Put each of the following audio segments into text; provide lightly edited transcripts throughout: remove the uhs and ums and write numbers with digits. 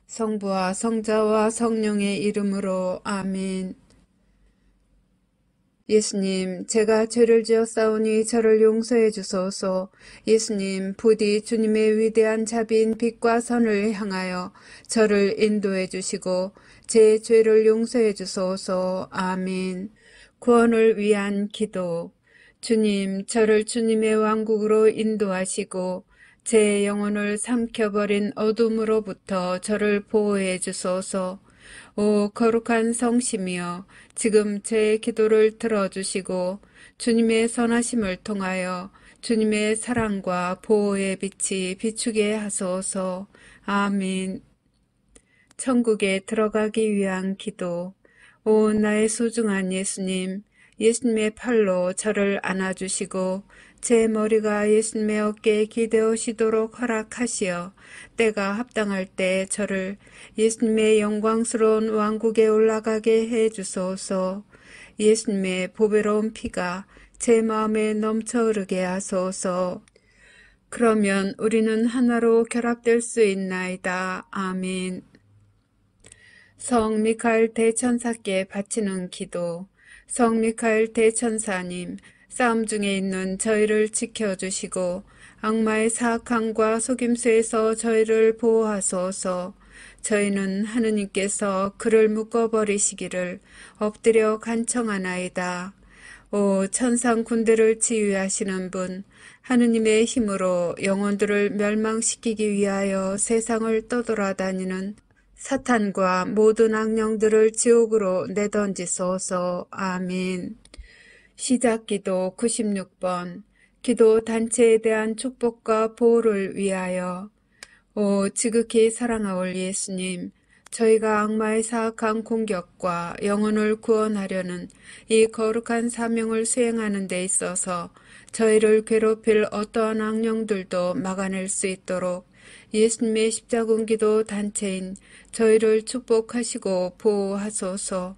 성부와 성자와 성령의 이름으로 아멘. 예수님, 제가 죄를 지었사오니 저를 용서해 주소서. 예수님, 부디 주님의 위대한 자비인 빛과 선을 향하여 저를 인도해 주시고 제 죄를 용서해 주소서. 아멘. 구원을 위한 기도. 주님, 저를 주님의 왕국으로 인도하시고 제 영혼을 삼켜버린 어둠으로부터 저를 보호해 주소서. 오 거룩한 성심이여, 지금 제 기도를 들어주시고 주님의 선하심을 통하여 주님의 사랑과 보호의 빛이 비추게 하소서. 아멘. 천국에 들어가기 위한 기도. 오 나의 소중한 예수님, 예수님의 팔로 저를 안아주시고 제 머리가 예수님의 어깨에 기대어시도록 허락하시어 때가 합당할 때 저를 예수님의 영광스러운 왕국에 올라가게 해주소서. 예수님의 보배로운 피가 제 마음에 넘쳐 흐르게 하소서. 그러면 우리는 하나로 결합될 수 있나이다. 아멘. 성 미카엘 대천사께 바치는 기도. 성 미카엘 대천사님, 싸움 중에 있는 저희를 지켜주시고 악마의 사악함과 속임수에서 저희를 보호하소서. 저희는 하느님께서 그를 묶어버리시기를 엎드려 간청하나이다. 오 천상 군대를 지휘하시는 분, 하느님의 힘으로 영혼들을 멸망시키기 위하여 세상을 떠돌아다니는 사탄과 모든 악령들을 지옥으로 내던지소서. 아멘. 시작기도 96번. 기도 단체에 대한 축복과 보호를 위하여. 오 지극히 사랑하올 예수님, 저희가 악마의 사악한 공격과 영혼을 구원하려는 이 거룩한 사명을 수행하는 데 있어서 저희를 괴롭힐 어떠한 악령들도 막아낼 수 있도록 예수님의 십자군기도 단체인 저희를 축복하시고 보호하소서.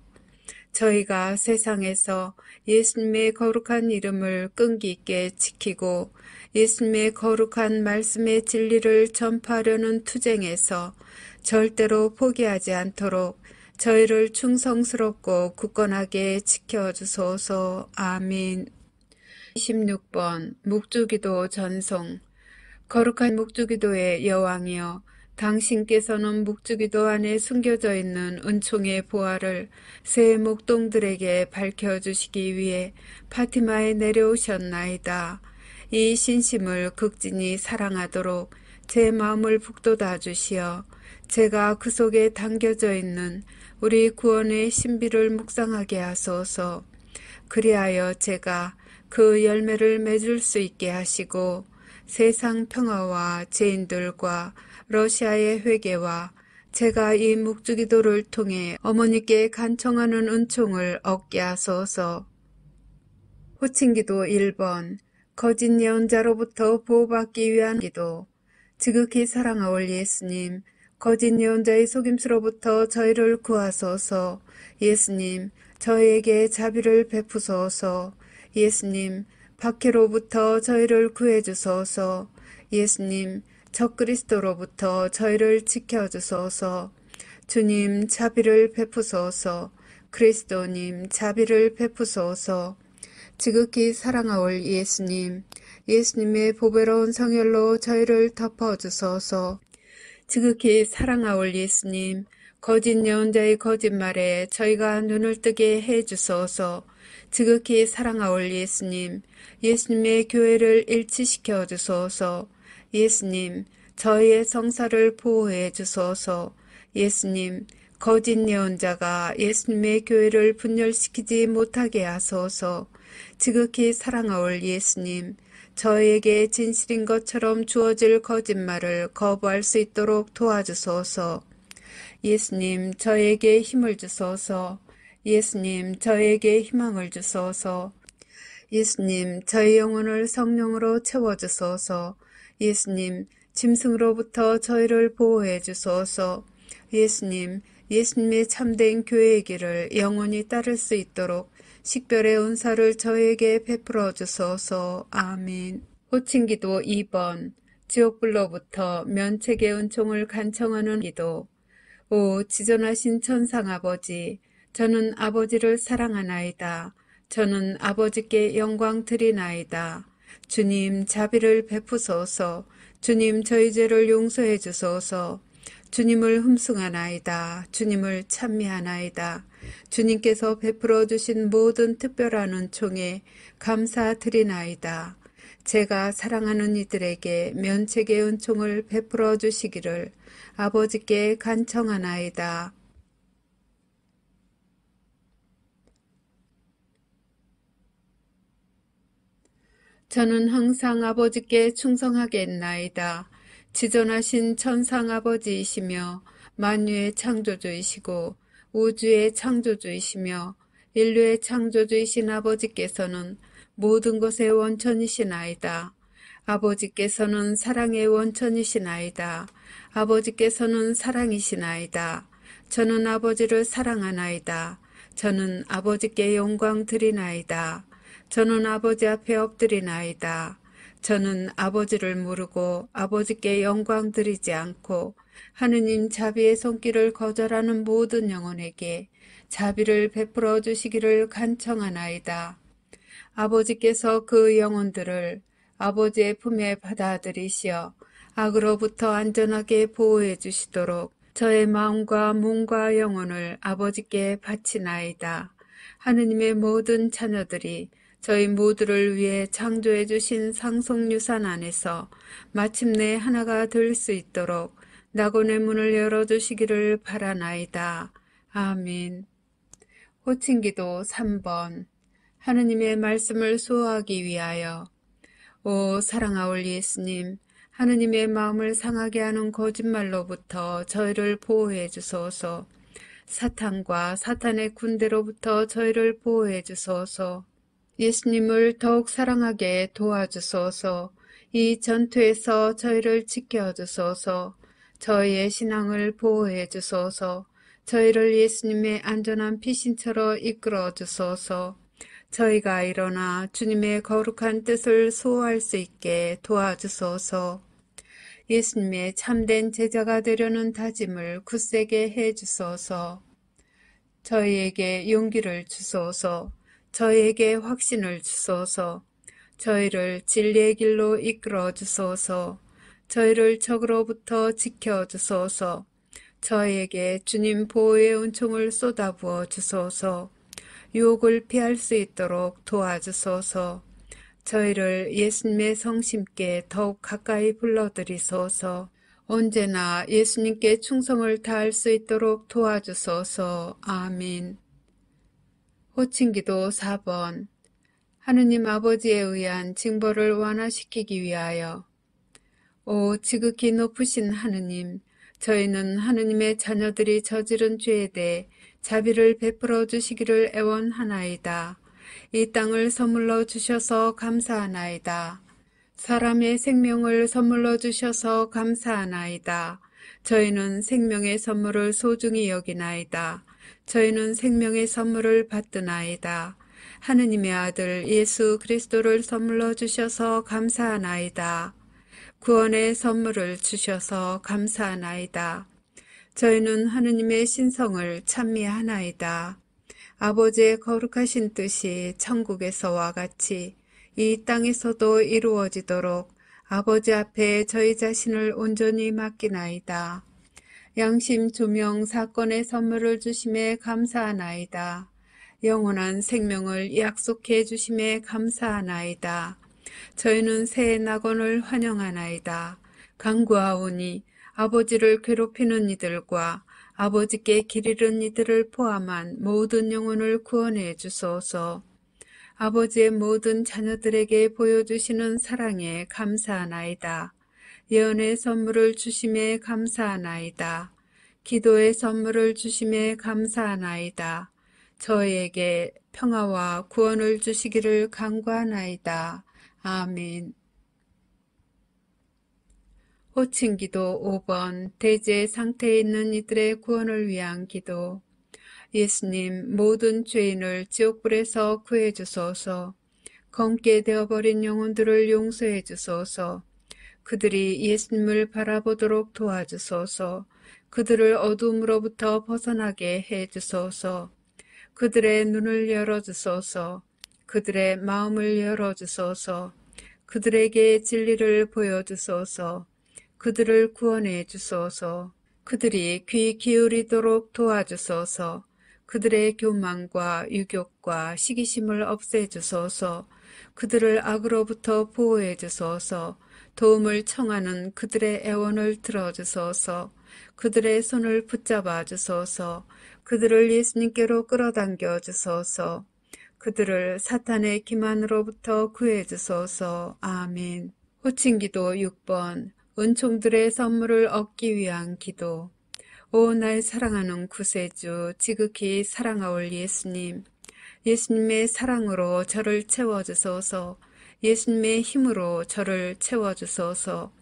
저희가 세상에서 예수님의 거룩한 이름을 끈기 있게 지키고 예수님의 거룩한 말씀의 진리를 전파하려는 투쟁에서 절대로 포기하지 않도록 저희를 충성스럽고 굳건하게 지켜주소서. 아멘. 26번 묵주기도 전송. 거룩한 묵주기도의 여왕이여, 당신께서는 묵주기도 안에 숨겨져 있는 은총의 보화를 새 목동들에게 밝혀주시기 위해 파티마에 내려오셨나이다. 이 신심을 극진히 사랑하도록 제 마음을 북돋아 주시어 제가 그 속에 담겨져 있는 우리 구원의 신비를 묵상하게 하소서. 그리하여 제가 그 열매를 맺을 수 있게 하시고 세상 평화와 죄인들과 러시아의 회개와 제가 이 묵주기도를 통해 어머니께 간청하는 은총을 얻게 하소서. 호칭기도 1번. 거짓 예언자로부터 보호받기 위한 기도. 지극히 사랑하올 예수님, 거짓 예언자의 속임수로부터 저희를 구하소서. 예수님, 저희에게 자비를 베푸소서. 예수님, 박해로부터 저희를 구해주소서. 예수님, 적그리스도로부터 저희를 지켜주소서. 주님, 자비를 베푸소서. 그리스도님, 자비를 베푸소서. 지극히 사랑하올 예수님, 예수님의 보배로운 성혈로 저희를 덮어주소서. 지극히 사랑하올 예수님, 거짓 예언자의 거짓말에 저희가 눈을 뜨게 해주소서. 지극히 사랑하올 예수님, 예수님의 교회를 일치시켜 주소서. 예수님, 저희의 성사를 보호해 주소서. 예수님, 거짓 예언자가 예수님의 교회를 분열시키지 못하게 하소서. 지극히 사랑하올 예수님, 저희에게 진실인 것처럼 주어질 거짓말을 거부할 수 있도록 도와주소서. 예수님, 저에게 힘을 주소서. 예수님, 저에게 희망을 주소서. 예수님, 저희 영혼을 성령으로 채워주소서. 예수님, 짐승으로부터 저희를 보호해 주소서. 예수님, 예수님의 참된 교회의 길을 영원히 따를 수 있도록 식별의 은사를 저에게 베풀어 주소서. 아멘. 호칭기도 2번. 지옥불로부터 면책의 은총을 간청하는 기도. 오 지존하신 천상 아버지, 저는 아버지를 사랑하나이다. 저는 아버지께 영광 드리나이다. 주님 자비를 베푸소서. 주님 저희 죄를 용서해 주소서. 주님을 흠숭하나이다. 주님을 찬미하나이다. 주님께서 베풀어 주신 모든 특별한 은총에 감사드리나이다. 제가 사랑하는 이들에게 면책의 은총을 베풀어 주시기를 아버지께 간청하나이다. 저는 항상 아버지께 충성하겠나이다. 지존하신 천상 아버지이시며 만유의 창조주이시고 우주의 창조주이시며 인류의 창조주이신 아버지께서는 모든 것의 원천이시나이다. 아버지께서는 사랑의 원천이시나이다. 아버지께서는 사랑이시나이다. 저는 아버지를 사랑하나이다. 저는 아버지께 영광 드리나이다. 저는 아버지 앞에 엎드리나이다. 저는 아버지를 모르고 아버지께 영광 드리지 않고 하느님 자비의 손길을 거절하는 모든 영혼에게 자비를 베풀어 주시기를 간청하나이다. 아버지께서 그 영혼들을 아버지의 품에 받아들이시어 악으로부터 안전하게 보호해 주시도록 저의 마음과 몸과 영혼을 아버지께 바치나이다. 하느님의 모든 자녀들이 저희 모두를 위해 창조해 주신 상속유산 안에서 마침내 하나가 될 수 있도록 낙원의 문을 열어주시기를 바라나이다. 아멘. 호칭기도 3번. 하느님의 말씀을 수호하기 위하여. 오 사랑하올 예수님, 하느님의 마음을 상하게 하는 거짓말로부터 저희를 보호해 주소서. 사탄과 사탄의 군대로부터 저희를 보호해 주소서. 예수님을 더욱 사랑하게 도와주소서. 이 전투에서 저희를 지켜주소서. 저희의 신앙을 보호해 주소서. 저희를 예수님의 안전한 피신처로 이끌어 주소서. 저희가 일어나 주님의 거룩한 뜻을 수호할 수 있게 도와주소서. 예수님의 참된 제자가 되려는 다짐을 굳세게 해 주소서. 저희에게 용기를 주소서. 저희에게 확신을 주소서. 저희를 진리의 길로 이끌어 주소서. 저희를 적으로부터 지켜 주소서. 저희에게 주님 보호의 은총을 쏟아부어 주소서. 유혹을 피할 수 있도록 도와주소서. 저희를 예수님의 성심께 더욱 가까이 불러들이소서. 언제나 예수님께 충성을 다할 수 있도록 도와주소서. 아멘. 호칭기도 4번. 하느님 아버지에 의한 징벌을 완화시키기 위하여. 오 지극히 높으신 하느님, 저희는 하느님의 자녀들이 저지른 죄에 대해 자비를 베풀어 주시기를 애원하나이다. 이 땅을 선물로 주셔서 감사하나이다. 사람의 생명을 선물로 주셔서 감사하나이다. 저희는 생명의 선물을 소중히 여기나이다. 저희는 생명의 선물을 받드나이다. 하느님의 아들 예수 그리스도를 선물로 주셔서 감사하나이다. 구원의 선물을 주셔서 감사하나이다. 저희는 하느님의 신성을 찬미하나이다. 아버지의 거룩하신 뜻이 천국에서와 같이 이 땅에서도 이루어지도록 아버지 앞에 저희 자신을 온전히 맡기나이다. 양심 조명 사건의 선물을 주심에 감사하나이다. 영원한 생명을 약속해 주심에 감사하나이다. 저희는 새 낙원을 환영하나이다. 간구하오니 아버지를 괴롭히는 이들과 아버지께 길 잃은 이들을 포함한 모든 영혼을 구원해 주소서. 아버지의 모든 자녀들에게 보여주시는 사랑에 감사하나이다. 예언의 선물을 주심에 감사하나이다. 기도의 선물을 주심에 감사하나이다. 저희에게 평화와 구원을 주시기를 간구하나이다. 아멘. 호칭기도 5번. 대제 상태에 있는 이들의 구원을 위한 기도. 예수님, 모든 죄인을 지옥불에서 구해 주소서. 검게 되어버린 영혼들을 용서해 주소서. 그들이 예수님을 바라보도록 도와주소서. 그들을 어둠으로부터 벗어나게 해 주소서. 그들의 눈을 열어주소서. 그들의 마음을 열어주소서. 그들에게 진리를 보여주소서. 그들을 구원해 주소서. 그들이 귀 기울이도록 도와주소서. 그들의 교만과 유욕과 시기심을 없애주소서. 그들을 악으로부터 보호해 주소서. 도움을 청하는 그들의 애원을 들어주소서. 그들의 손을 붙잡아 주소서. 그들을 예수님께로 끌어당겨 주소서. 그들을 사탄의 기만으로부터 구해 주소서. 아멘. 호칭기도 6번. 은총들의 선물을 얻기 위한 기도. 오 날 사랑하는 구세주, 지극히 사랑하올 예수님, 예수님의 사랑으로 저를 채워주소서. 예수님의 힘으로 저를 채워주소서.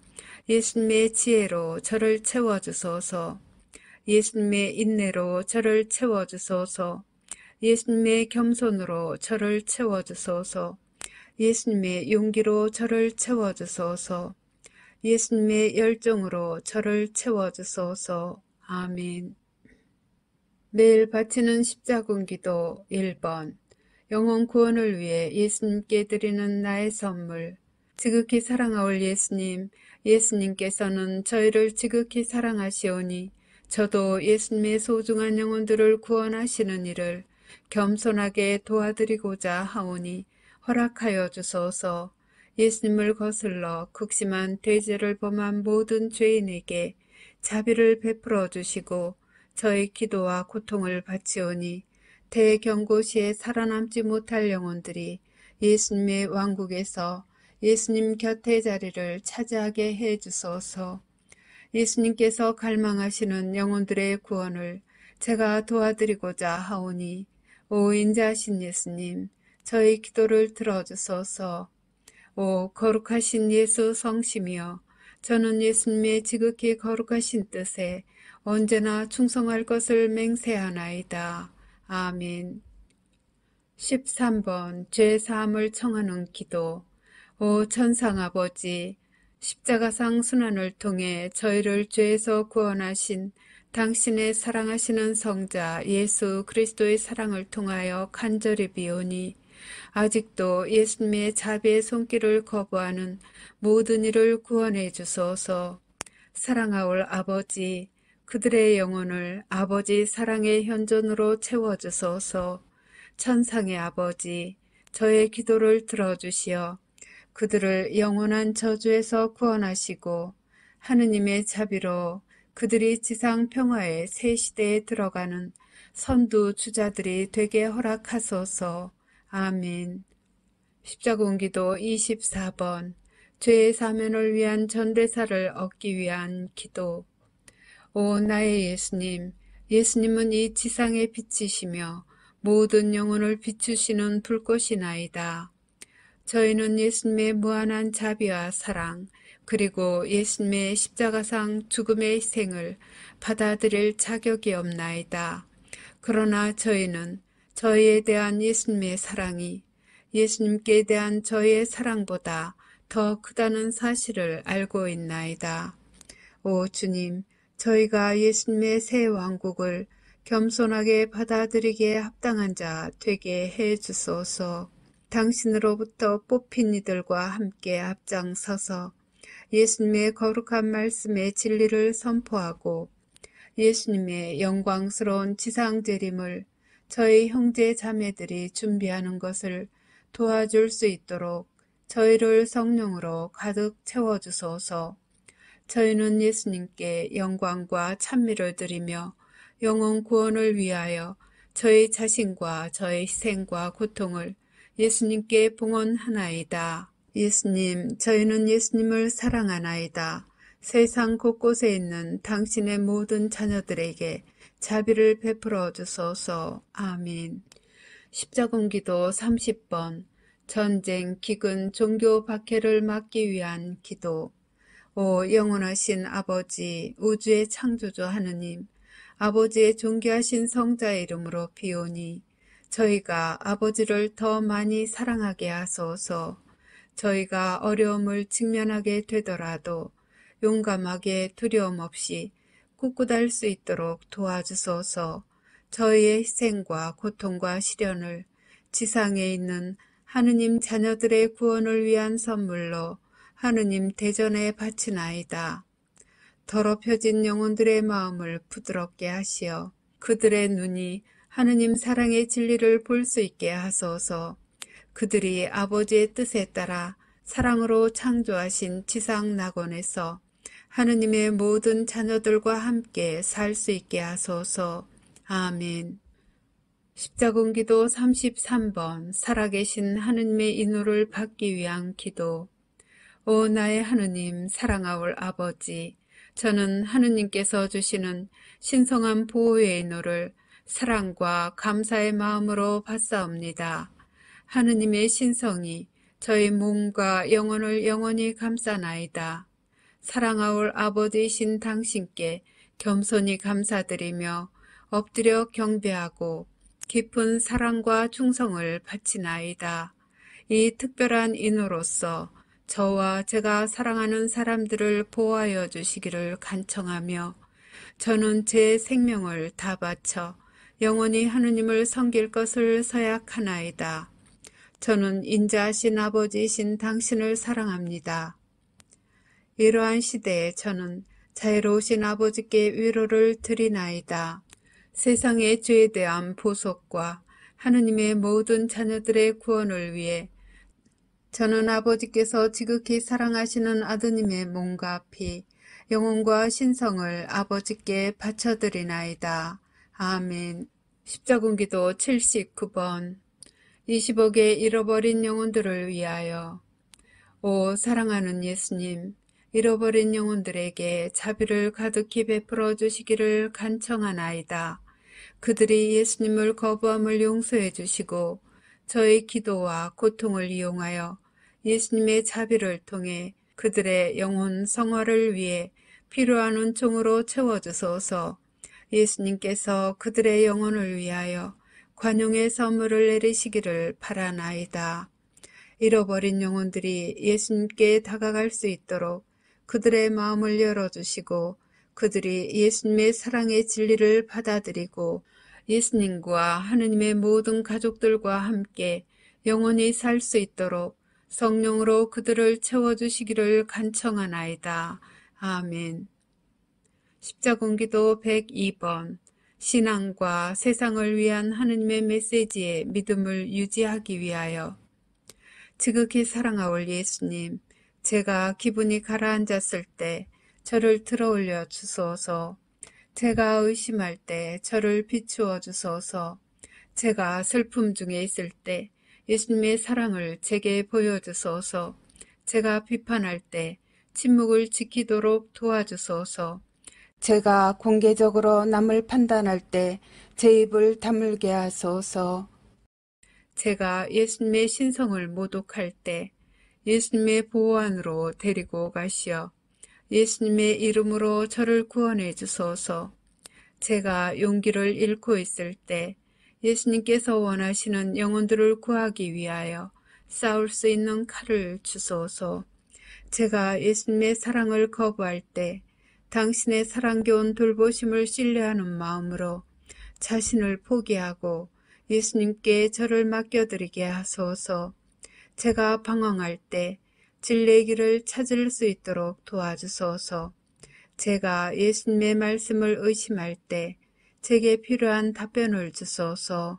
예수님의 지혜로 저를 채워주소서. 예수님의 인내로 저를 채워주소서. 예수님의 겸손으로 저를 채워주소서. 예수님의 용기로 저를 채워주소서. 예수님의 열정으로 저를 채워주소서. 아멘. 매일 바치는 십자군 기도 1번. 영혼 구원을 위해 예수님께 드리는 나의 선물. 지극히 사랑하올 예수님, 예수님께서는 저희를 지극히 사랑하시오니 저도 예수님의 소중한 영혼들을 구원하시는 일을 겸손하게 도와드리고자 하오니 허락하여 주소서. 예수님을 거슬러 극심한 대죄를 범한 모든 죄인에게 자비를 베풀어 주시고 저의 기도와 고통을 바치오니 대경고시에 살아남지 못할 영혼들이 예수님의 왕국에서 예수님 곁의 자리를 차지하게 해 주소서. 예수님께서 갈망하시는 영혼들의 구원을 제가 도와드리고자 하오니 오 인자하신 예수님, 저의 기도를 들어주소서. 오 거룩하신 예수 성심이여, 저는 예수님의 지극히 거룩하신 뜻에 언제나 충성할 것을 맹세하나이다. 아멘. 13번 죄사함을 청하는 기도. 오 천상아버지, 십자가상 순환을 통해 저희를 죄에서 구원하신 당신의 사랑하시는 성자 예수 그리스도의 사랑을 통하여 간절히 비오니 아직도 예수님의 자비의 손길을 거부하는 모든 이를 구원해 주소서. 사랑하올 아버지, 그들의 영혼을 아버지 사랑의 현존으로 채워주소서. 천상의 아버지, 저의 기도를 들어주시어 그들을 영원한 저주에서 구원하시고 하느님의 자비로 그들이 지상 평화의 새 시대에 들어가는 선두 주자들이 되게 허락하소서. 아멘. 십자군기도 24번. 죄의 사면을 위한 전대사를 얻기 위한 기도. 오 나의 예수님, 예수님은 이 지상의 빛이시며 모든 영혼을 비추시는 불꽃이나이다. 저희는 예수님의 무한한 자비와 사랑, 그리고 예수님의 십자가상 죽음의 희생을 받아들일 자격이 없나이다. 그러나 저희는 저희에 대한 예수님의 사랑이 예수님께 대한 저희의 사랑보다 더 크다는 사실을 알고 있나이다. 오 주님, 저희가 예수님의 새 왕국을 겸손하게 받아들이기에 합당한 자 되게 해 주소서. 당신으로부터 뽑힌 이들과 함께 앞장서서 예수님의 거룩한 말씀의 진리를 선포하고 예수님의 영광스러운 지상재림을 저희 형제 자매들이 준비하는 것을 도와줄 수 있도록 저희를 성령으로 가득 채워주소서. 저희는 예수님께 영광과 찬미를 드리며 영혼 구원을 위하여 저희 자신과 저희 희생과 고통을 예수님께 봉헌하나이다. 예수님, 저희는 예수님을 사랑하나이다. 세상 곳곳에 있는 당신의 모든 자녀들에게 자비를 베풀어 주소서. 아멘. 십자군기도 30번. 전쟁, 기근, 종교 박해를 막기 위한 기도. 오 영원하신 아버지, 우주의 창조주 하느님, 아버지의 존귀하신 성자의 이름으로 비오니 저희가 아버지를 더 많이 사랑하게 하소서. 저희가 어려움을 직면하게 되더라도 용감하게 두려움 없이 굳굳할 수 있도록 도와주소서. 저희의 희생과 고통과 시련을 지상에 있는 하느님 자녀들의 구원을 위한 선물로 하느님 대전에 바치나이다. 더럽혀진 영혼들의 마음을 부드럽게 하시어 그들의 눈이 하느님 사랑의 진리를 볼 수 있게 하소서. 그들이 아버지의 뜻에 따라 사랑으로 창조하신 지상 낙원에서 하느님의 모든 자녀들과 함께 살 수 있게 하소서. 아멘. 십자군기도 33번 살아계신 하느님의 인호를 받기 위한 기도. 오 나의 하느님 사랑하올 아버지, 저는 하느님께서 주시는 신성한 보호의 인호를 사랑과 감사의 마음으로 받사옵니다. 하느님의 신성이 저희 몸과 영혼을 영원히 감싸나이다. 사랑하올 아버지이신 당신께 겸손히 감사드리며 엎드려 경배하고 깊은 사랑과 충성을 바치나이다. 이 특별한 인호로서 저와 제가 사랑하는 사람들을 보호하여 주시기를 간청하며 저는 제 생명을 다 바쳐 영원히 하느님을 섬길 것을 서약하나이다. 저는 인자하신 아버지이신 당신을 사랑합니다. 이러한 시대에 저는 자애로우신 아버지께 위로를 드리나이다. 세상의 죄에 대한 보속과 하느님의 모든 자녀들의 구원을 위해 저는 아버지께서 지극히 사랑하시는 아드님의 몸과 피, 영혼과 신성을 아버지께 바쳐드리나이다. 아멘. 십자군기도 79번 20억의 잃어버린 영혼들을 위하여. 오 사랑하는 예수님, 잃어버린 영혼들에게 자비를 가득히 베풀어 주시기를 간청하나이다. 그들이 예수님을 거부함을 용서해 주시고 저의 기도와 고통을 이용하여 예수님의 자비를 통해 그들의 영혼 성화를 위해 필요한 은총으로 채워주소서. 예수님께서 그들의 영혼을 위하여 관용의 선물을 내리시기를 바라나이다. 잃어버린 영혼들이 예수님께 다가갈 수 있도록 그들의 마음을 열어주시고 그들이 예수님의 사랑의 진리를 받아들이고 예수님과 하느님의 모든 가족들과 함께 영원히 살 수 있도록 성령으로 그들을 채워주시기를 간청하나이다. 아멘. 십자군기도 102번 신앙과 세상을 위한 하느님의 메시지에 믿음을 유지하기 위하여. 지극히 사랑하올 예수님, 제가 기분이 가라앉았을 때 저를 들어올려 주소서. 제가 의심할 때 저를 비추어 주소서. 제가 슬픔 중에 있을 때 예수님의 사랑을 제게 보여주소서. 제가 비판할 때 침묵을 지키도록 도와주소서. 제가 공개적으로 남을 판단할 때 제 입을 다물게 하소서. 제가 예수님의 신성을 모독할 때 예수님의 보호 안으로 데리고 가시어 예수님의 이름으로 저를 구원해 주소서. 제가 용기를 잃고 있을 때 예수님께서 원하시는 영혼들을 구하기 위하여 싸울 수 있는 칼을 주소서. 제가 예수님의 사랑을 거부할 때 당신의 사랑겨운 돌보심을 신뢰하는 마음으로 자신을 포기하고 예수님께 저를 맡겨드리게 하소서. 제가 방황할 때 진리의 길을 찾을 수 있도록 도와주소서. 제가 예수님의 말씀을 의심할 때 제게 필요한 답변을 주소서.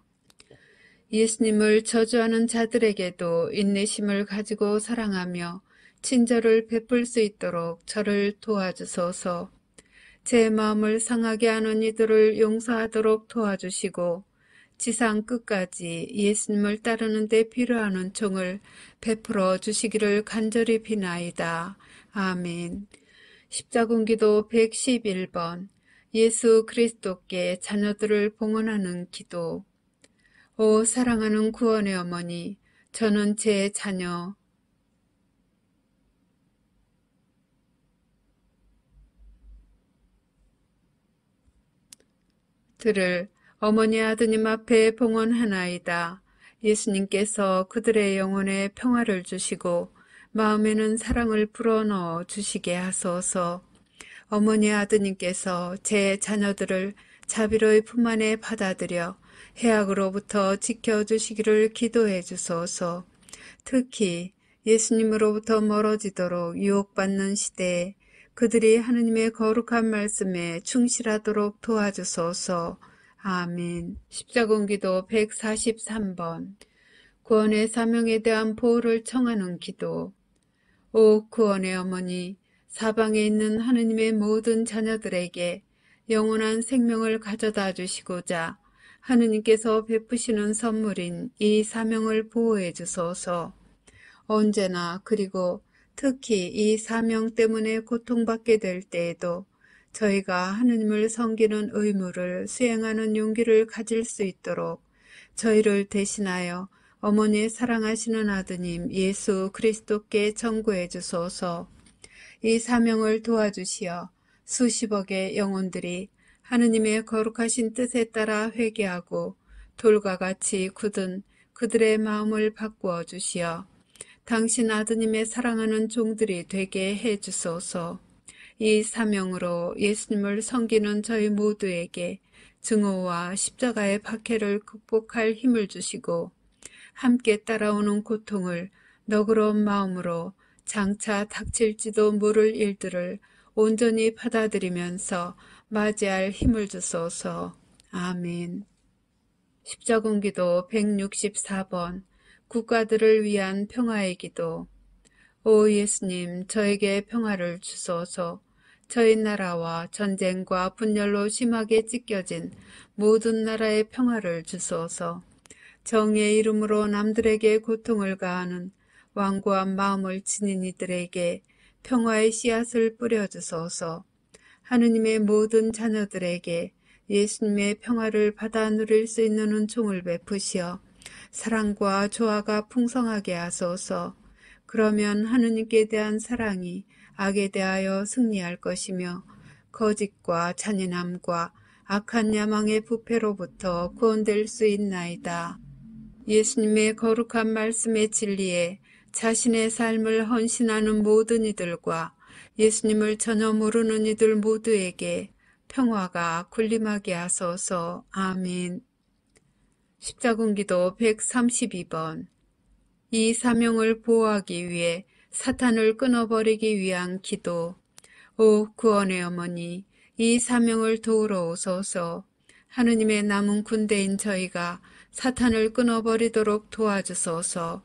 예수님을 저주하는 자들에게도 인내심을 가지고 사랑하며 친절을 베풀 수 있도록 저를 도와주소서. 제 마음을 상하게 하는 이들을 용서하도록 도와주시고 지상 끝까지 예수님을 따르는 데 필요한 은총을 베풀어 주시기를 간절히 비나이다. 아멘. 십자군기도 111번 예수 그리스도께 자녀들을 봉헌하는 기도. 오 사랑하는 구원의 어머니, 저는 제 자녀 들을 어머니 아드님 앞에 봉헌하나이다. 예수님께서 그들의 영혼에 평화를 주시고 마음에는 사랑을 불어넣어 주시게 하소서. 어머니 아드님께서 제 자녀들을 자비로이 품 안에 받아들여 해악으로부터 지켜주시기를 기도해 주소서. 특히 예수님으로부터 멀어지도록 유혹받는 시대에 그들이 하느님의 거룩한 말씀에 충실하도록 도와주소서. 아멘. 십자군기도 143번. 구원의 사명에 대한 보호를 청하는 기도. 오 구원의 어머니, 사방에 있는 하느님의 모든 자녀들에게 영원한 생명을 가져다 주시고자 하느님께서 베푸시는 선물인 이 사명을 보호해 주소서. 언제나 그리고 특히 이 사명 때문에 고통받게 될 때에도 저희가 하느님을 섬기는 의무를 수행하는 용기를 가질 수 있도록 저희를 대신하여 어머니의 사랑하시는 아드님 예수 그리스도께 전구해 주소서. 이 사명을 도와주시어 수십억의 영혼들이 하느님의 거룩하신 뜻에 따라 회개하고 돌과 같이 굳은 그들의 마음을 바꾸어 주시어 당신 아드님의 사랑하는 종들이 되게 해 주소서. 이 사명으로 예수님을 섬기는 저희 모두에게 증오와 십자가의 박해를 극복할 힘을 주시고 함께 따라오는 고통을 너그러운 마음으로 장차 닥칠지도 모를 일들을 온전히 받아들이면서 맞이할 힘을 주소서. 아멘. 십자군기도 164번. 국가들을 위한 평화의 기도. 오 예수님, 저에게 평화를 주소서. 저희 나라와 전쟁과 분열로 심하게 찢겨진 모든 나라의 평화를 주소서. 정의의 이름으로 남들에게 고통을 가하는 완고한 마음을 지닌 이들에게 평화의 씨앗을 뿌려주소서. 하느님의 모든 자녀들에게 예수님의 평화를 받아 누릴 수 있는 은총을 베푸시어 사랑과 조화가 풍성하게 하소서. 그러면 하느님께 대한 사랑이 악에 대하여 승리할 것이며 거짓과 잔인함과 악한 야망의 부패로부터 구원될 수 있나이다. 예수님의 거룩한 말씀의 진리에 자신의 삶을 헌신하는 모든 이들과 예수님을 전혀 모르는 이들 모두에게 평화가 군림하게 하소서. 아멘. 십자군기도 132번. 이 사명을 보호하기 위해 사탄을 끊어버리기 위한 기도. 오 구원의 어머니, 이 사명을 도우러 오소서. 하느님의 남은 군대인 저희가 사탄을 끊어버리도록 도와주소서.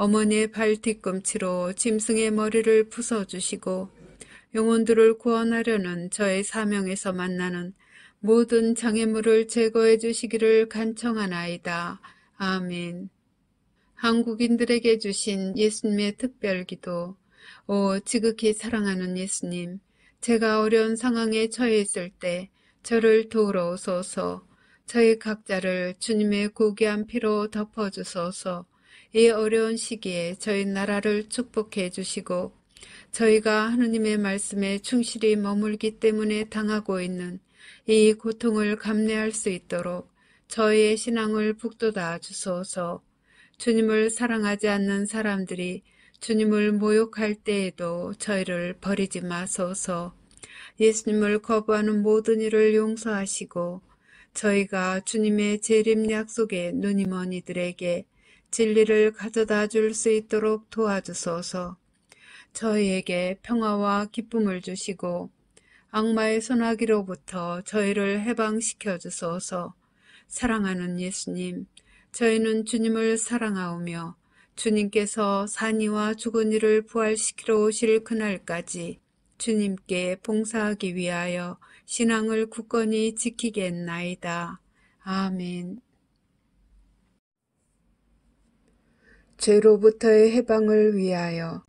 어머니의 발 뒤꿈치로 짐승의 머리를 부숴주시고 영혼들을 구원하려는 저의 사명에서 만나는 모든 장애물을 제거해 주시기를 간청하나이다. 아멘. 한국인들에게 주신 예수님의 특별기도. 오 지극히 사랑하는 예수님, 제가 어려운 상황에 처해 있을 때 저를 도우러 오소서. 저희 각자를 주님의 고귀한 피로 덮어주소서. 이 어려운 시기에 저희 나라를 축복해 주시고 저희가 하느님의 말씀에 충실히 머물기 때문에 당하고 있는 이 고통을 감내할 수 있도록 저희의 신앙을 북돋아 주소서. 주님을 사랑하지 않는 사람들이 주님을 모욕할 때에도 저희를 버리지 마소서. 예수님을 거부하는 모든 일을 용서하시고 저희가 주님의 재림 약속에 눈이 먼 이들에게 진리를 가져다 줄 수 있도록 도와주소서. 저희에게 평화와 기쁨을 주시고 악마의 손아귀로부터 저희를 해방시켜 주소서. 사랑하는 예수님, 저희는 주님을 사랑하오며 주님께서 산이와 죽은 이를 부활시키러 오실 그날까지 주님께 봉사하기 위하여 신앙을 굳건히 지키겠나이다. 아멘. 죄로부터의 해방을 위하여.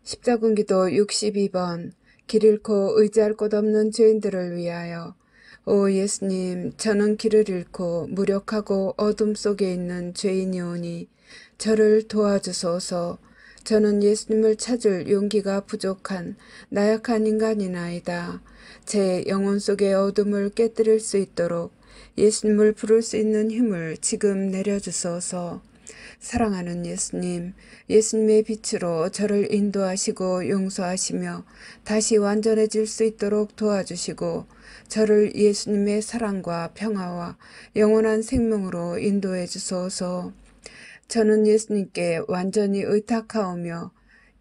십자군기도 62번. 길 잃고 의지할 곳 없는 죄인들을 위하여. 오 예수님, 저는 길을 잃고 무력하고 어둠 속에 있는 죄인이오니 저를 도와주소서. 저는 예수님을 찾을 용기가 부족한 나약한 인간이나이다. 제 영혼 속의 어둠을 깨뜨릴 수 있도록 예수님을 부를 수 있는 힘을 지금 내려주소서. 사랑하는 예수님, 예수님의 빛으로 저를 인도하시고 용서하시며 다시 완전해질 수 있도록 도와주시고 저를 예수님의 사랑과 평화와 영원한 생명으로 인도해 주소서. 저는 예수님께 완전히 의탁하오며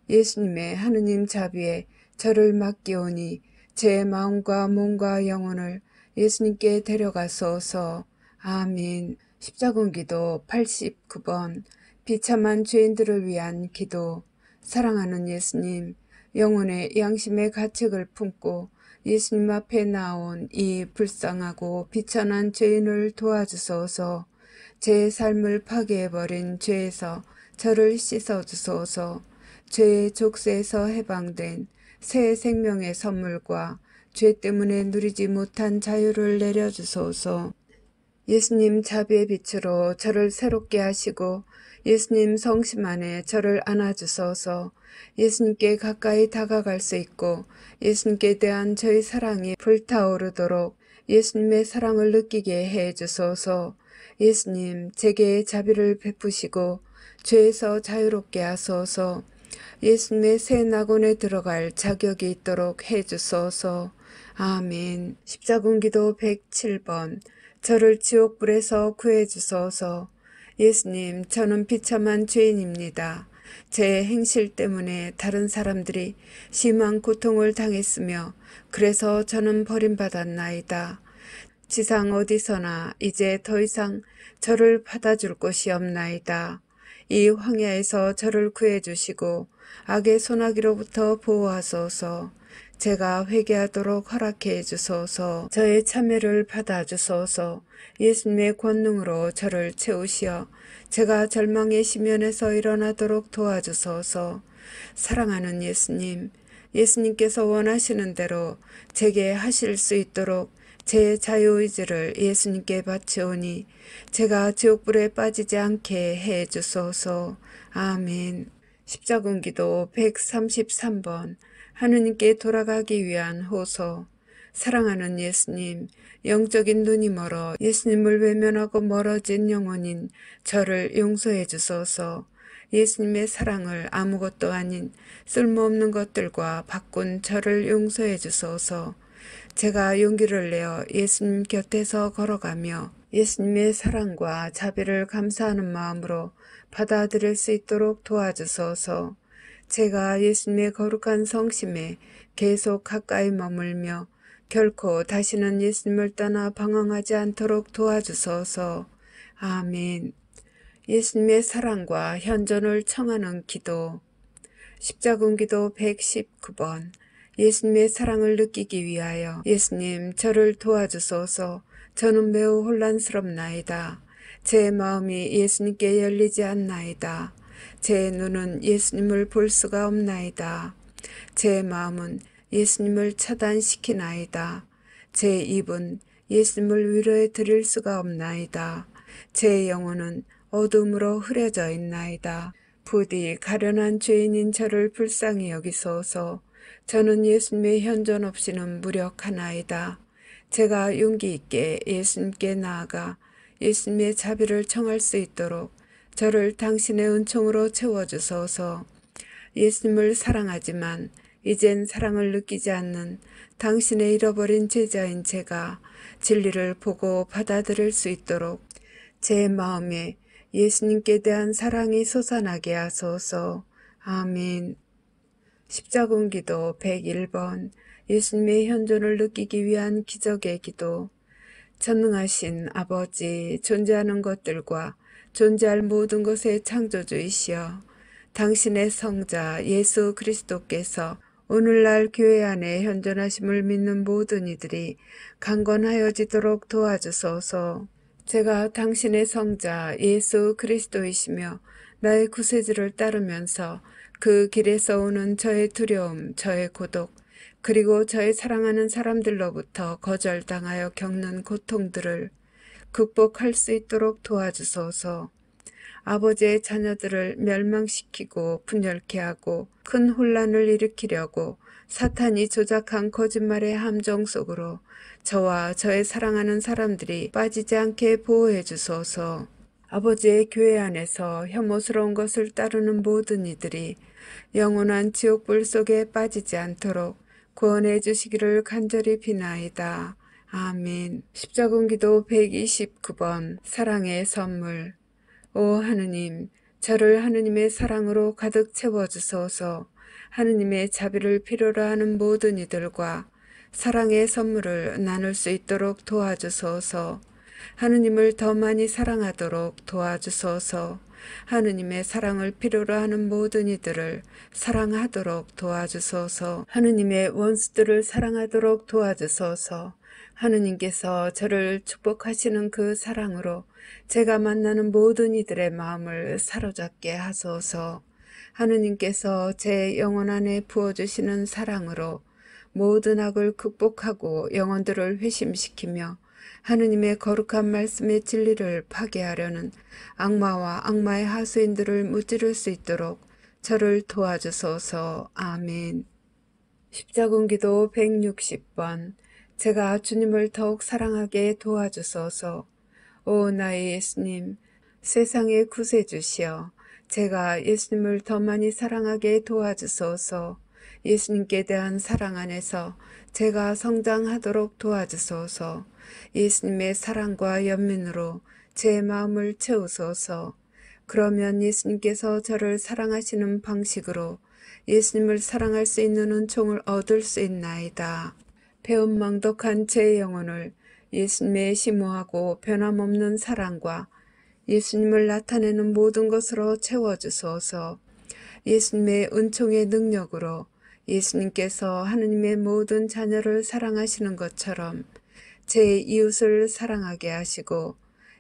예수님의 하느님 자비에 저를 맡기오니 제 마음과 몸과 영혼을 예수님께 데려가소서. 아멘. 십자군기도 89번 비참한 죄인들을 위한 기도. 사랑하는 예수님, 영혼의 양심의 가책을 품고 예수님 앞에 나온 이 불쌍하고 비천한 죄인을 도와주소서. 제 삶을 파괴해버린 죄에서 저를 씻어주소서. 죄의 족쇄에서 해방된 새 생명의 선물과 죄 때문에 누리지 못한 자유를 내려주소서. 예수님 자비의 빛으로 저를 새롭게 하시고 예수님 성심 안에 저를 안아주소서. 예수님께 가까이 다가갈 수 있고 예수님께 대한 저의 사랑이 불타오르도록 예수님의 사랑을 느끼게 해 주소서. 예수님, 제게 자비를 베푸시고 죄에서 자유롭게 하소서. 예수님의 새 낙원에 들어갈 자격이 있도록 해 주소서. 아멘. 십자군기도 107번 저를 지옥불에서 구해 주소서. 예수님, 저는 비참한 죄인입니다. 제 행실 때문에 다른 사람들이 심한 고통을 당했으며 그래서 저는 버림받았나이다. 지상 어디서나 이제 더 이상 저를 받아줄 곳이 없나이다. 이 황야에서 저를 구해주시고 악의 소나기로부터 보호하소서. 제가 회개하도록 허락해 주소서. 저의 참회를 받아주소서. 예수님의 권능으로 저를 채우시어 제가 절망의 시면에서 일어나도록 도와주소서. 사랑하는 예수님, 예수님께서 원하시는 대로 제게 하실 수 있도록 제 자유의지를 예수님께 바치오니 제가 지옥불에 빠지지 않게 해 주소서. 아멘. 십자군기도 133번 하느님께 돌아가기 위한 호소. 사랑하는 예수님, 영적인 눈이 멀어 예수님을 외면하고 멀어진 영혼인 저를 용서해 주소서. 예수님의 사랑을 아무것도 아닌 쓸모없는 것들과 바꾼 저를 용서해 주소서. 제가 용기를 내어 예수님 곁에서 걸어가며 예수님의 사랑과 자비를 감사하는 마음으로 받아들일 수 있도록 도와주소서. 제가 예수님의 거룩한 성심에 계속 가까이 머물며 결코 다시는 예수님을 떠나 방황하지 않도록 도와주소서. 아멘. 예수님의 사랑과 현존을 청하는 기도. 십자군기도 119번 예수님의 사랑을 느끼기 위하여 예수님 저를 도와주소서. 저는 매우 혼란스럽나이다. 제 마음이 예수님께 열리지 않나이다. 제 눈은 예수님을 볼 수가 없나이다. 제 마음은 예수님을 차단시키나이다. 제 입은 예수님을 위로해 드릴 수가 없나이다. 제 영혼은 어둠으로 흐려져 있나이다. 부디 가련한 죄인인 저를 불쌍히 여기소서. 저는 예수님의 현존 없이는 무력하나이다. 제가 용기 있게 예수님께 나아가 예수님의 자비를 청할 수 있도록 저를 당신의 은총으로 채워주소서. 예수님을 사랑하지만 이젠 사랑을 느끼지 않는 당신의 잃어버린 제자인 제가 진리를 보고 받아들일 수 있도록 제 마음에 예수님께 대한 사랑이 솟아나게 하소서. 아멘. 십자군기도 101번 예수님의 현존을 느끼기 위한 기적의 기도. 전능하신 아버지, 존재하는 것들과 존재할 모든 것의 창조주이시여, 당신의 성자 예수 그리스도께서 오늘날 교회 안에 현존하심을 믿는 모든 이들이 강건하여지도록 도와주소서. 제가 당신의 성자 예수 그리스도이시며 나의 구세주를 따르면서 그 길에서 오는 저의 두려움, 저의 고독, 그리고 저의 사랑하는 사람들로부터 거절당하여 겪는 고통들을 극복할 수 있도록 도와주소서. 아버지의 자녀들을 멸망시키고 분열케 하고 큰 혼란을 일으키려고 사탄이 조작한 거짓말의 함정 속으로 저와 저의 사랑하는 사람들이 빠지지 않게 보호해 주소서. 아버지의 교회 안에서 혐오스러운 것을 따르는 모든 이들이 영원한 지옥불 속에 빠지지 않도록 구원해 주시기를 간절히 비나이다. 아멘. 십자군기도 129번 사랑의 선물. 오 하느님, 저를 하느님의 사랑으로 가득 채워주소서. 하느님의 자비를 필요로 하는 모든 이들과 사랑의 선물을 나눌 수 있도록 도와주소서. 하느님을 더 많이 사랑하도록 도와주소서. 하느님의 사랑을 필요로 하는 모든 이들을 사랑하도록 도와주소서. 하느님의 원수들을 사랑하도록 도와주소서. 하느님께서 저를 축복하시는 그 사랑으로 제가 만나는 모든 이들의 마음을 사로잡게 하소서. 하느님께서 제 영혼 안에 부어주시는 사랑으로 모든 악을 극복하고 영혼들을 회심시키며 하느님의 거룩한 말씀의 진리를 파괴하려는 악마와 악마의 하수인들을 무찌를 수 있도록 저를 도와주소서. 아멘. 십자군기도 160번. 제가 주님을 더욱 사랑하게 도와주소서. 오 나의 예수님, 세상의 구세주시여, 제가 예수님을 더 많이 사랑하게 도와주소서. 예수님께 대한 사랑 안에서 제가 성장하도록 도와주소서. 예수님의 사랑과 연민으로 제 마음을 채우소서. 그러면 예수님께서 저를 사랑하시는 방식으로 예수님을 사랑할 수 있는 은총을 얻을 수 있나이다. 배은망덕한 제 영혼을 예수님의 심오하고 변함없는 사랑과 예수님을 나타내는 모든 것으로 채워주소서. 예수님의 은총의 능력으로 예수님께서 하느님의 모든 자녀를 사랑하시는 것처럼 제 이웃을 사랑하게 하시고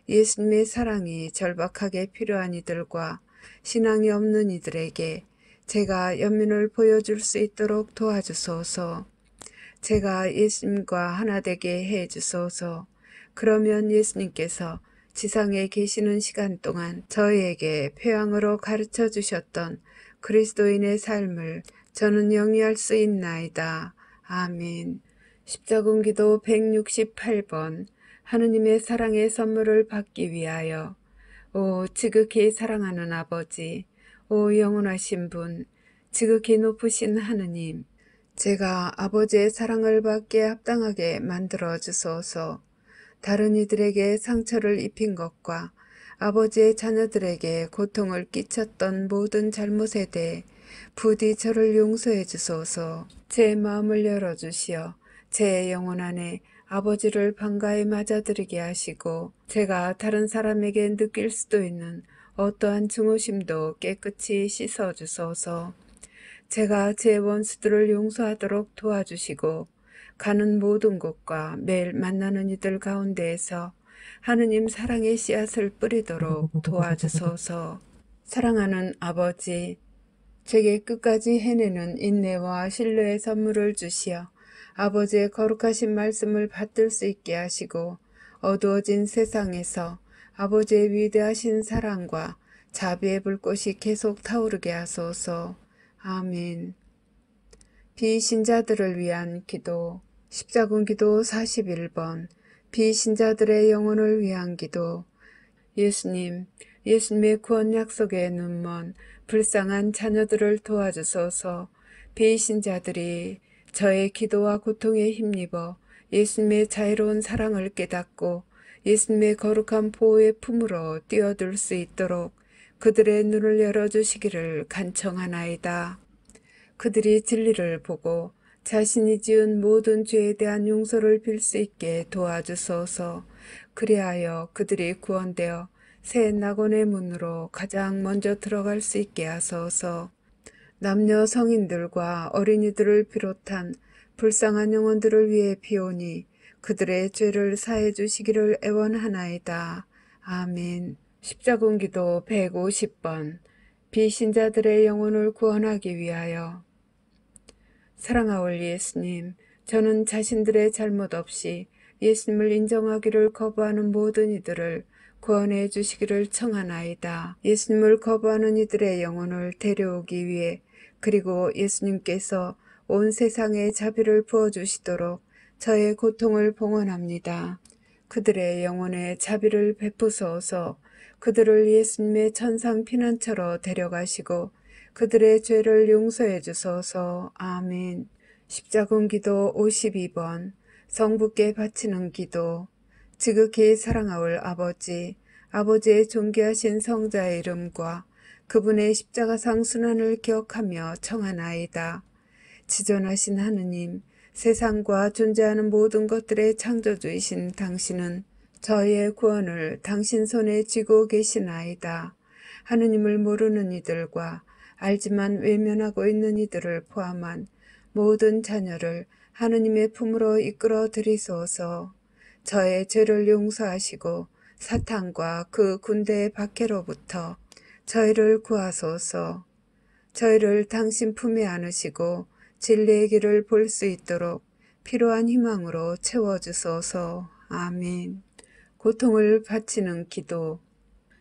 예수님의 사랑이 절박하게 필요한 이들과 신앙이 없는 이들에게 제가 연민을 보여줄 수 있도록 도와주소서. 제가 예수님과 하나 되게 해 주소서. 그러면 예수님께서 지상에 계시는 시간 동안 저희에게 표양으로 가르쳐 주셨던 그리스도인의 삶을 저는 영위할 수 있나이다. 아멘. 십자군기도 168번. 하느님의 사랑의 선물을 받기 위하여. 오 지극히 사랑하는 아버지, 오 영원하신 분, 지극히 높으신 하느님, 제가 아버지의 사랑을 받기에 합당하게 만들어 주소서. 다른 이들에게 상처를 입힌 것과 아버지의 자녀들에게 고통을 끼쳤던 모든 잘못에 대해 부디 저를 용서해 주소서. 제 마음을 열어주시어 제 영혼 안에 아버지를 반가이 맞아들이게 하시고 제가 다른 사람에게 느낄 수도 있는 어떠한 증오심도 깨끗이 씻어주소서. 제가 제 원수들을 용서하도록 도와주시고 가는 모든 곳과 매일 만나는 이들 가운데에서 하느님 사랑의 씨앗을 뿌리도록 도와주소서. 사랑하는 아버지, 제게 끝까지 해내는 인내와 신뢰의 선물을 주시어 아버지의 거룩하신 말씀을 받들 수 있게 하시고 어두워진 세상에서 아버지의 위대하신 사랑과 자비의 불꽃이 계속 타오르게 하소서. 아멘. 비신자들을 위한 기도. 십자군기도 41번. 비신자들의 영혼을 위한 기도. 예수님, 예수님의 구원 약속에 눈먼 불쌍한 자녀들을 도와주소서. 비신자들이 저의 기도와 고통에 힘입어 예수님의 자애로운 사랑을 깨닫고 예수님의 거룩한 보호의 품으로 뛰어들 수 있도록 그들의 눈을 열어주시기를 간청하나이다. 그들이 진리를 보고 자신이 지은 모든 죄에 대한 용서를 빌 수 있게 도와주소서. 그리하여 그들이 구원되어 새 낙원의 문으로 가장 먼저 들어갈 수 있게 하소서. 남녀 성인들과 어린이들을 비롯한 불쌍한 영혼들을 위해 비오니 그들의 죄를 사해 주시기를 애원하나이다. 아멘. 십자군기도 150번. 비신자들의 영혼을 구원하기 위하여. 사랑하올 예수님, 저는 자신들의 잘못 없이 예수님을 인정하기를 거부하는 모든 이들을 구원해 주시기를 청하나이다. 예수님을 거부하는 이들의 영혼을 데려오기 위해 그리고 예수님께서 온 세상에 자비를 부어주시도록 저의 고통을 봉헌합니다. 그들의 영혼에 자비를 베푸소서. 그들을 예수님의 천상 피난처로 데려가시고 그들의 죄를 용서해 주소서. 아멘. 십자군기도 52번 성부께 바치는 기도. 지극히 사랑하올 아버지, 아버지의 존귀하신 성자의 이름과 그분의 십자가상 순환을 기억하며 청하나이다. 지존하신 하느님, 세상과 존재하는 모든 것들의 창조주이신 당신은 저희의 구원을 당신 손에 쥐고 계시나이다. 하느님을 모르는 이들과 알지만 외면하고 있는 이들을 포함한 모든 자녀를 하느님의 품으로 이끌어 들이소서. 저의 죄를 용서하시고 사탄과 그 군대의 박해로부터 저희를 구하소서. 저희를 당신 품에 안으시고 진리의 길을 볼 수 있도록 필요한 희망으로 채워주소서. 아멘. 고통을 바치는 기도.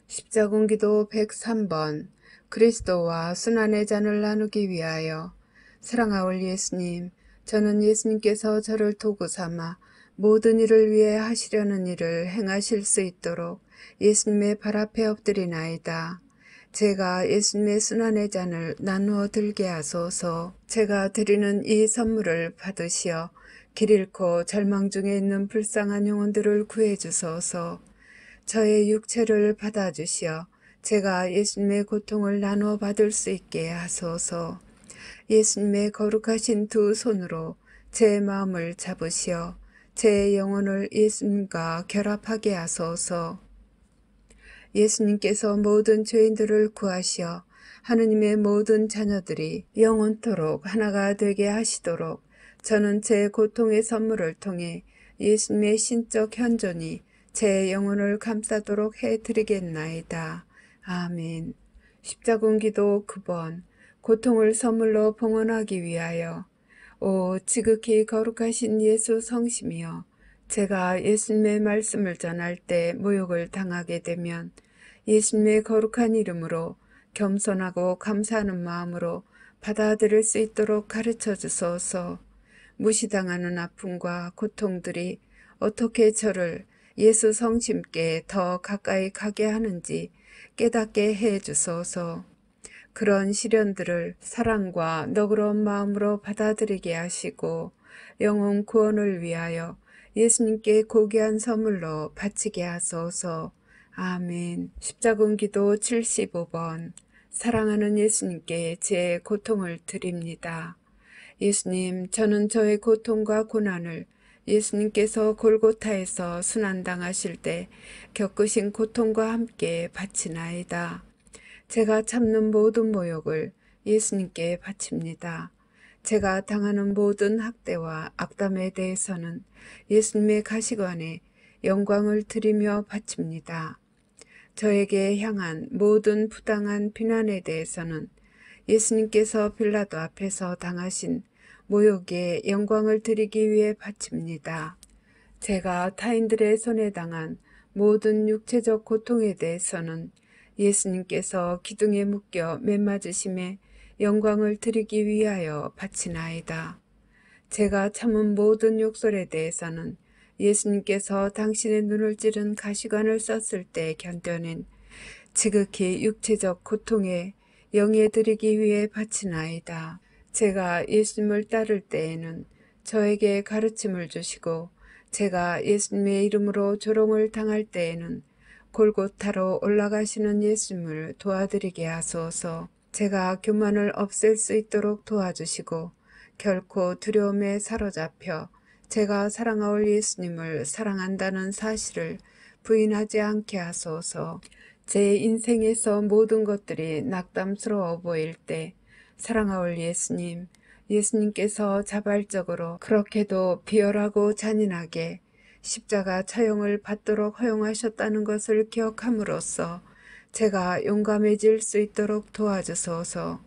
십자군기도 103번 그리스도와 순환의 잔을 나누기 위하여. 사랑하올 예수님, 저는 예수님께서 저를 도구 삼아 모든 일을 위해 하시려는 일을 행하실 수 있도록 예수님의 발 앞에 엎드리나이다. 제가 예수님의 순환의 잔을 나누어 들게 하소서. 제가 드리는 이 선물을 받으시어 길 잃고 절망 중에 있는 불쌍한 영혼들을 구해 주소서. 저의 육체를 받아주시어 제가 예수님의 고통을 나누어 받을 수 있게 하소서. 예수님의 거룩하신 두 손으로 제 마음을 잡으시어 제 영혼을 예수님과 결합하게 하소서. 예수님께서 모든 죄인들을 구하시어 하느님의 모든 자녀들이 영원토록 하나가 되게 하시도록 저는 제 고통의 선물을 통해 예수님의 신적 현존이 제 영혼을 감싸도록 해드리겠나이다. 아멘. 십자군기도 9번 고통을 선물로 봉헌하기 위하여. 오 지극히 거룩하신 예수 성심이여, 제가 예수님의 말씀을 전할 때 모욕을 당하게 되면 예수님의 거룩한 이름으로 겸손하고 감사하는 마음으로 받아들일 수 있도록 가르쳐 주소서. 무시당하는 아픔과 고통들이 어떻게 저를 예수 성심께 더 가까이 가게 하는지 깨닫게 해 주소서. 그런 시련들을 사랑과 너그러운 마음으로 받아들이게 하시고 영혼 구원을 위하여 예수님께 고귀한 선물로 바치게 하소서. 아멘. 십자군기도 75번 사랑하는 예수님께 제 고통을 드립니다. 예수님, 저는 저의 고통과 고난을 예수님께서 골고타에서 순환당하실 때 겪으신 고통과 함께 바치나이다. 제가 참는 모든 모욕을 예수님께 바칩니다. 제가 당하는 모든 학대와 악담에 대해서는 예수님의 가시관에 영광을 드리며 바칩니다. 저에게 향한 모든 부당한 비난에 대해서는 예수님께서 빌라도 앞에서 당하신 모욕에 영광을 드리기 위해 바칩니다. 제가 타인들의 손에 당한 모든 육체적 고통에 대해서는 예수님께서 기둥에 묶여 매맞으심에 영광을 드리기 위하여 바치나이다. 제가 참은 모든 욕설에 대해서는 예수님께서 당신의 눈을 찌른 가시관을 썼을 때 견뎌낸 지극히 육체적 고통에 영예 드리기 위해 바치나이다. 제가 예수님을 따를 때에는 저에게 가르침을 주시고 제가 예수님의 이름으로 조롱을 당할 때에는 골고타로 올라가시는 예수님을 도와드리게 하소서. 제가 교만을 없앨 수 있도록 도와주시고 결코 두려움에 사로잡혀 제가 사랑하올 예수님을 사랑한다는 사실을 부인하지 않게 하소서. 제 인생에서 모든 것들이 낙담스러워 보일 때 사랑하올 예수님, 예수님께서 자발적으로 그렇게도 비열하고 잔인하게 십자가 처형을 받도록 허용하셨다는 것을 기억함으로써 제가 용감해질 수 있도록 도와주소서.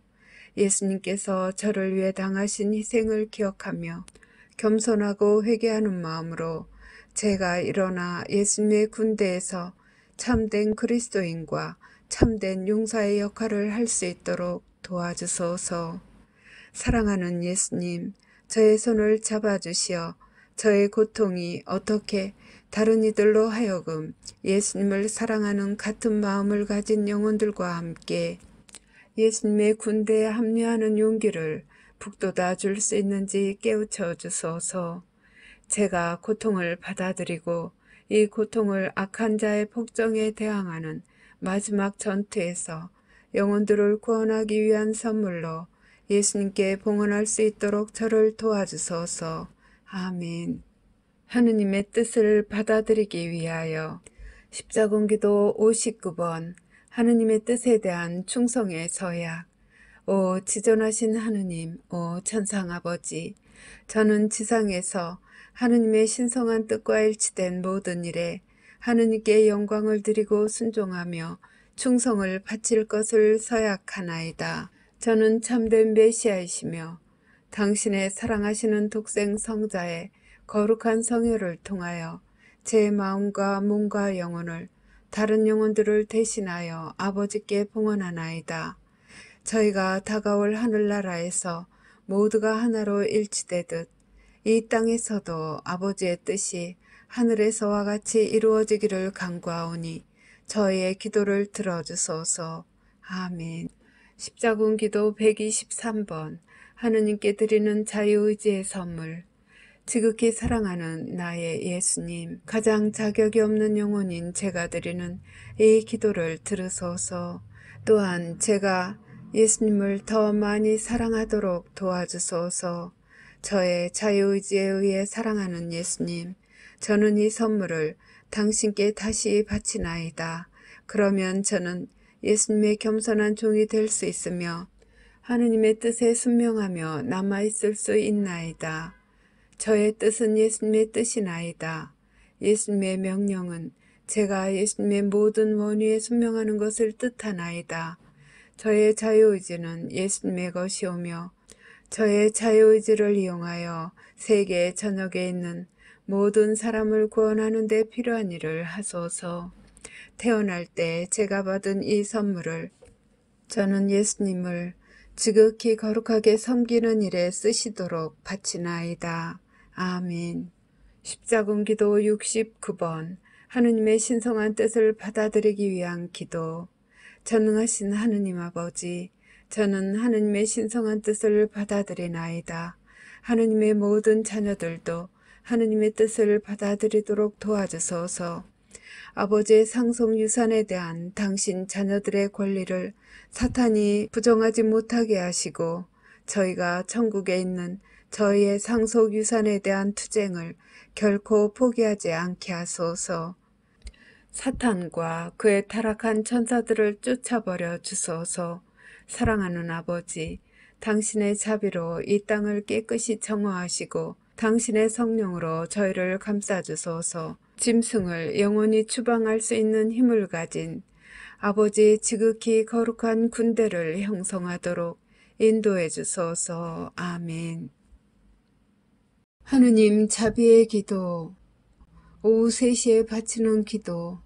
예수님께서 저를 위해 당하신 희생을 기억하며 겸손하고 회개하는 마음으로 제가 일어나 예수님의 군대에서 참된 그리스도인과 참된 용사의 역할을 할 수 있도록 도와주소서. 사랑하는 예수님, 저의 손을 잡아주시어 저의 고통이 어떻게 다른 이들로 하여금 예수님을 사랑하는 같은 마음을 가진 영혼들과 함께 예수님의 군대에 합류하는 용기를 북돋아 줄 수 있는지 깨우쳐 주소서. 제가 고통을 받아들이고 이 고통을 악한 자의 폭정에 대항하는 마지막 전투에서 영혼들을 구원하기 위한 선물로 예수님께 봉헌할 수 있도록 저를 도와주소서. 아멘. 하느님의 뜻을 받아들이기 위하여 십자군기도 59번 하느님의 뜻에 대한 충성의 서약. 오 지존하신 하느님, 오 천상아버지, 저는 지상에서 하느님의 신성한 뜻과 일치된 모든 일에 하느님께 영광을 드리고 순종하며 충성을 바칠 것을 서약하나이다. 저는 참된 메시아이시며 당신의 사랑하시는 독생 성자의 거룩한 성혈을 통하여 제 마음과 몸과 영혼을 다른 영혼들을 대신하여 아버지께 봉헌하나이다. 저희가 다가올 하늘나라에서 모두가 하나로 일치되듯 이 땅에서도 아버지의 뜻이 하늘에서와 같이 이루어지기를 간구하오니 저희의 기도를 들어주소서. 아멘. 십자군기도 123번 하느님께 드리는 자유의지의 선물. 지극히 사랑하는 나의 예수님, 가장 자격이 없는 영혼인 제가 드리는 이 기도를 들으소서. 또한 제가 예수님을 더 많이 사랑하도록 도와주소서. 저의 자유의지에 의해 사랑하는 예수님, 저는 이 선물을 당신께 다시 바치나이다. 그러면 저는 예수님의 겸손한 종이 될 수 있으며 하느님의 뜻에 순명하며 남아있을 수 있나이다. 저의 뜻은 예수님의 뜻이나이다. 예수님의 명령은 제가 예수님의 모든 원위에 순명하는 것을 뜻하나이다. 저의 자유의지는 예수님의 것이오며 저의 자유의지를 이용하여 세계 전역에 있는 모든 사람을 구원하는 데 필요한 일을 하소서. 태어날 때 제가 받은 이 선물을 저는 예수님을 지극히 거룩하게 섬기는 일에 쓰시도록 바치나이다. 아멘. 십자군기도 69번 하느님의 신성한 뜻을 받아들이기 위한 기도. 전능하신 하느님 아버지, 저는 하느님의 신성한 뜻을 받아들이나이다. 하느님의 모든 자녀들도 하느님의 뜻을 받아들이도록 도와주소서. 아버지의 상속 유산에 대한 당신 자녀들의 권리를 사탄이 부정하지 못하게 하시고 저희가 천국에 있는 저희의 상속 유산에 대한 투쟁을 결코 포기하지 않게 하소서. 사탄과 그의 타락한 천사들을 쫓아버려 주소서. 사랑하는 아버지, 당신의 자비로 이 땅을 깨끗이 정화하시고 당신의 성령으로 저희를 감싸주소서. 짐승을 영원히 추방할 수 있는 힘을 가진 아버지의 지극히 거룩한 군대를 형성하도록 인도해 주소서. 아멘. 하느님 자비의 기도. 오후 3시에 바치는 기도.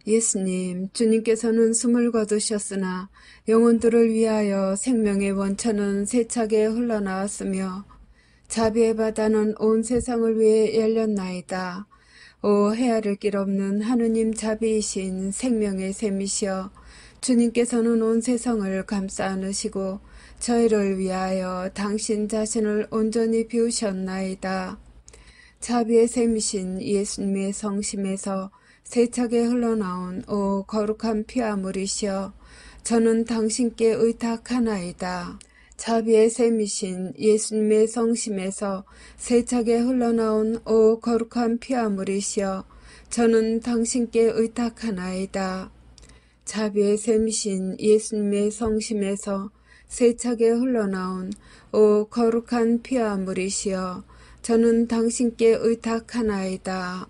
예수님, 주님께서는 숨을 거두셨으나 영혼들을 위하여 생명의 원천은 세차게 흘러나왔으며 자비의 바다는 온 세상을 위해 열렸나이다. 오 헤아릴 길 없는 하느님 자비이신 생명의 샘이시여, 주님께서는 온 세상을 감싸 안으시고 저희를 위하여 당신 자신을 온전히 비우셨나이다. 자비의 샘이신 예수님의 성심에서 세차게 흘러나온 오 거룩한 피와 물이시여, 저는 당신께 의탁하나이다. 자비의 샘이신 예수님의 성심에서 세차게 흘러나온 오 거룩한 피와 물이시여, 저는 당신께 의탁하나이다. 자비의 샘이신 예수님의 성심에서 세차게 흘러나온 오 거룩한 피와 물이시여, 저는 당신께 의탁하나이다.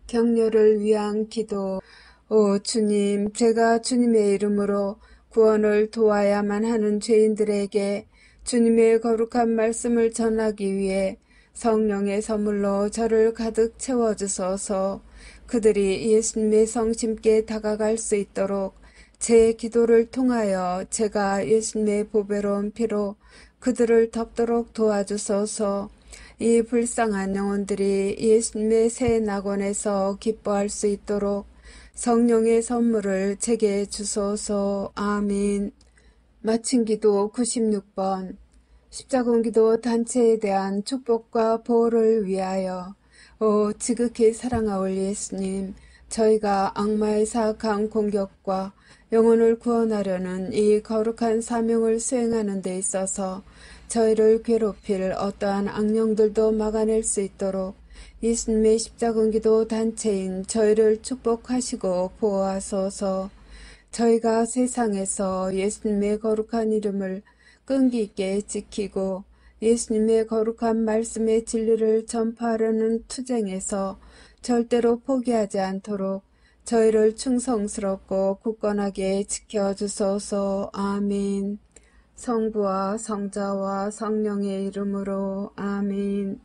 격려를 위한 기도. 오 주님, 제가 주님의 이름으로 구원을 도와야만 하는 죄인들에게 주님의 거룩한 말씀을 전하기 위해 성령의 선물로 저를 가득 채워주소서. 그들이 예수님의 성심께 다가갈 수 있도록 제 기도를 통하여 제가 예수님의 보배로운 피로 그들을 덮도록 도와주소서. 이 불쌍한 영혼들이 예수님의 새 낙원에서 기뻐할 수 있도록 성령의 선물을 제게 주소서. 아멘. 마친 기도 96번. 십자군기도 단체에 대한 축복과 보호를 위하여. 오 지극히 사랑하올 예수님, 저희가 악마의 사악한 공격과 영혼을 구원하려는 이 거룩한 사명을 수행하는 데 있어서 저희를 괴롭힐 어떠한 악령들도 막아낼 수 있도록 예수님의 십자군기도 단체인 저희를 축복하시고 보호하소서. 저희가 세상에서 예수님의 거룩한 이름을 끈기 있게 지키고 예수님의 거룩한 말씀의 진리를 전파하려는 투쟁에서 절대로 포기하지 않도록 저희를 충성스럽고 굳건하게 지켜주소서. 아멘. 성부와 성자와 성령의 이름으로 아멘.